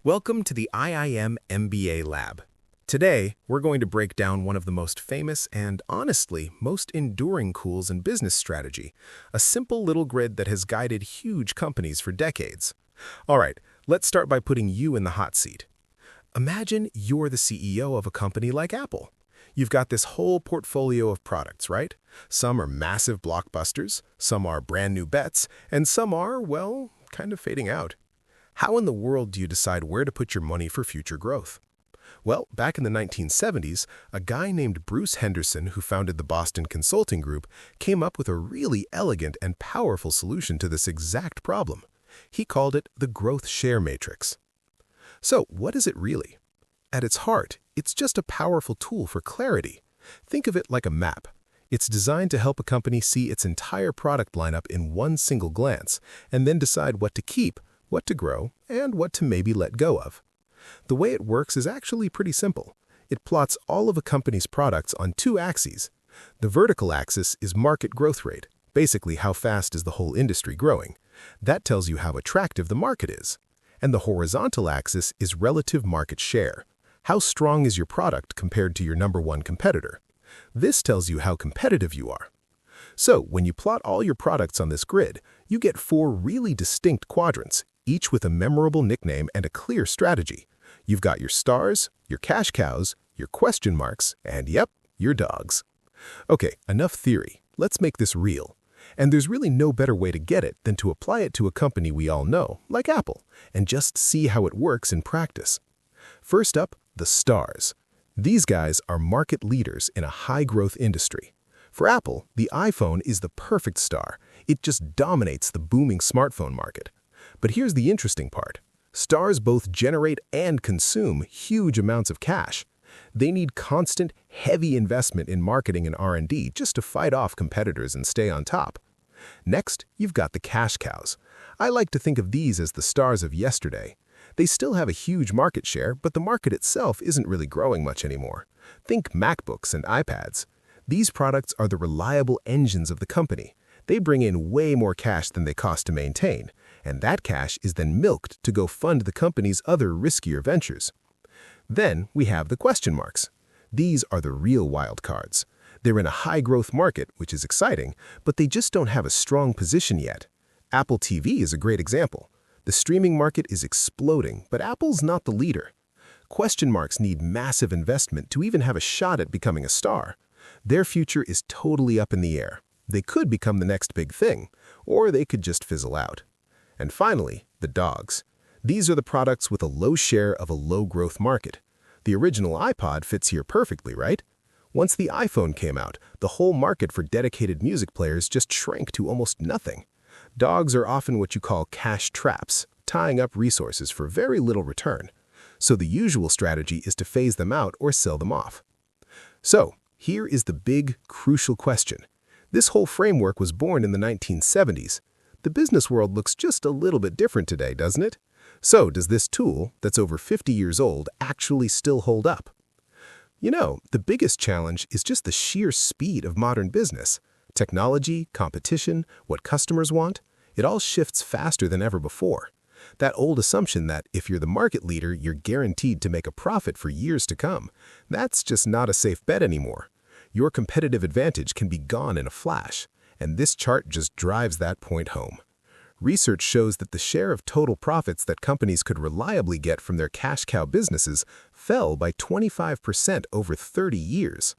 Welcome to the IIM MBA Lab. Today, we're going to break down one of the most famous and, honestly, most enduring tools in business strategy, a simple little grid that has guided huge companies for decades. All right, let's start by putting you in the hot seat. Imagine you're the CEO of a company like Apple. You've got this whole portfolio of products, right? Some are massive blockbusters, some are brand new bets, and some are, well, kind of fading out. How in the world do you decide where to put your money for future growth? Well, back in the 1970s, a guy named Bruce Henderson, who founded the Boston Consulting Group, came up with a really elegant and powerful solution to this exact problem. He called it the growth share matrix. So, what is it really? At its heart, it's just a powerful tool for clarity. Think of it like a map. It's designed to help a company see its entire product lineup in one single glance, and then decide what to keep, what to grow, and what to maybe let go of. The way it works is actually pretty simple. It plots all of a company's products on two axes. The vertical axis is market growth rate, basically how fast is the whole industry growing. That tells you how attractive the market is. And the horizontal axis is relative market share. How strong is your product compared to your number one competitor? This tells you how competitive you are. So, when you plot all your products on this grid, you get four really distinct quadrants, each with a memorable nickname and a clear strategy. You've got your stars, your cash cows, your question marks, and yep, your dogs. Okay, enough theory. Let's make this real. And there's really no better way to get it than to apply it to a company we all know, like Apple, and just see how it works in practice. First up, the stars. These guys are market leaders in a high-growth industry. For Apple, the iPhone is the perfect star. It just dominates the booming smartphone market. But here's the interesting part. Stars both generate and consume huge amounts of cash. They need constant, heavy investment in marketing and R&D just to fight off competitors and stay on top. Next, you've got the cash cows. I like to think of these as the stars of yesterday. They still have a huge market share, but the market itself isn't really growing much anymore. Think MacBooks and iPads. These products are the reliable engines of the company. They bring in way more cash than they cost to maintain, and that cash is then milked to go fund the company's other riskier ventures. Then we have the question marks. These are the real wild cards. They're in a high-growth market, which is exciting, but they just don't have a strong position yet. Apple TV is a great example. The streaming market is exploding, but Apple's not the leader. Question marks need massive investment to even have a shot at becoming a star. Their future is totally up in the air. They could become the next big thing, or they could just fizzle out. And finally, the dogs. These are the products with a low share of a low-growth market. The original iPod fits here perfectly, right? Once the iPhone came out, the whole market for dedicated music players just shrank to almost nothing. Dogs are often what you call cash traps, tying up resources for very little return. So the usual strategy is to phase them out or sell them off. So, here is the big, crucial question. This whole framework was born in the 1970s. The business world looks just a little bit different today, doesn't it? So, does this tool, that's over 50 years old, actually still hold up? You know, the biggest challenge is just the sheer speed of modern business. Technology, competition, what customers want, it all shifts faster than ever before. That old assumption that if you're the market leader, you're guaranteed to make a profit for years to come, that's just not a safe bet anymore. Your competitive advantage can be gone in a flash, and this chart just drives that point home. Research shows that the share of total profits that companies could reliably get from their cash cow businesses fell by 25% over 30 years.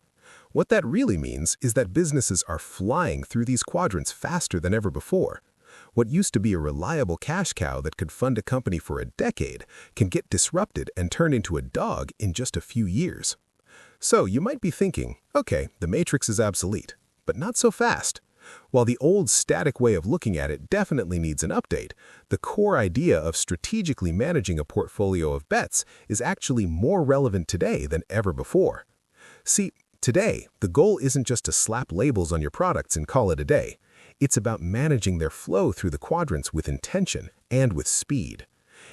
What that really means is that businesses are flying through these quadrants faster than ever before. What used to be a reliable cash cow that could fund a company for a decade can get disrupted and turn into a dog in just a few years. So you might be thinking, okay, the matrix is obsolete, but not so fast. While the old static way of looking at it definitely needs an update, the core idea of strategically managing a portfolio of bets is actually more relevant today than ever before. See, today, the goal isn't just to slap labels on your products and call it a day. It's about managing their flow through the quadrants with intention and with speed.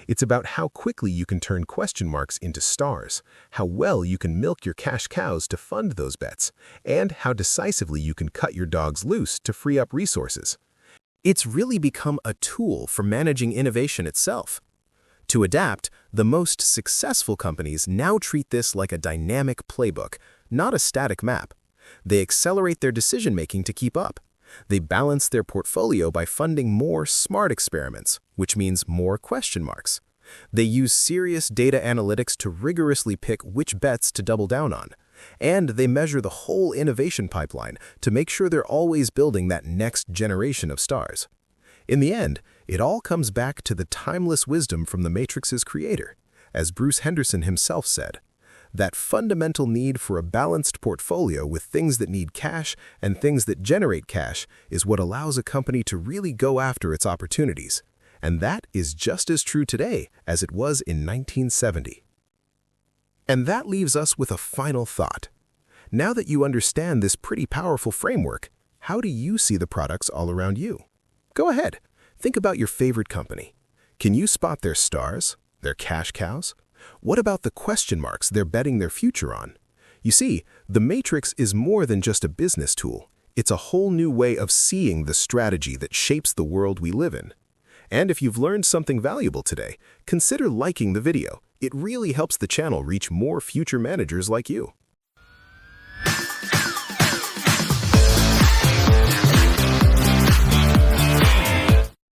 It's about how quickly you can turn question marks into stars, how well you can milk your cash cows to fund those bets, and how decisively you can cut your dogs loose to free up resources. It's really become a tool for managing innovation itself. To adapt, the most successful companies now treat this like a dynamic playbook, not a static map. They accelerate their decision-making to keep up. They balance their portfolio by funding more smart experiments, which means more question marks. They use serious data analytics to rigorously pick which bets to double down on. And they measure the whole innovation pipeline to make sure they're always building that next generation of stars. In the end, it all comes back to the timeless wisdom from the Matrix's creator. As Bruce Henderson himself said, that fundamental need for a balanced portfolio with things that need cash and things that generate cash is what allows a company to really go after its opportunities. And that is just as true today as it was in 1970. And that leaves us with a final thought. Now that you understand this pretty powerful framework, how do you see the products all around you? Go ahead, think about your favorite company. Can you spot their stars, their cash cows? What about the question marks they're betting their future on? You see, the Matrix is more than just a business tool. It's a whole new way of seeing the strategy that shapes the world we live in. And if you've learned something valuable today, consider liking the video. It really helps the channel reach more future managers like you.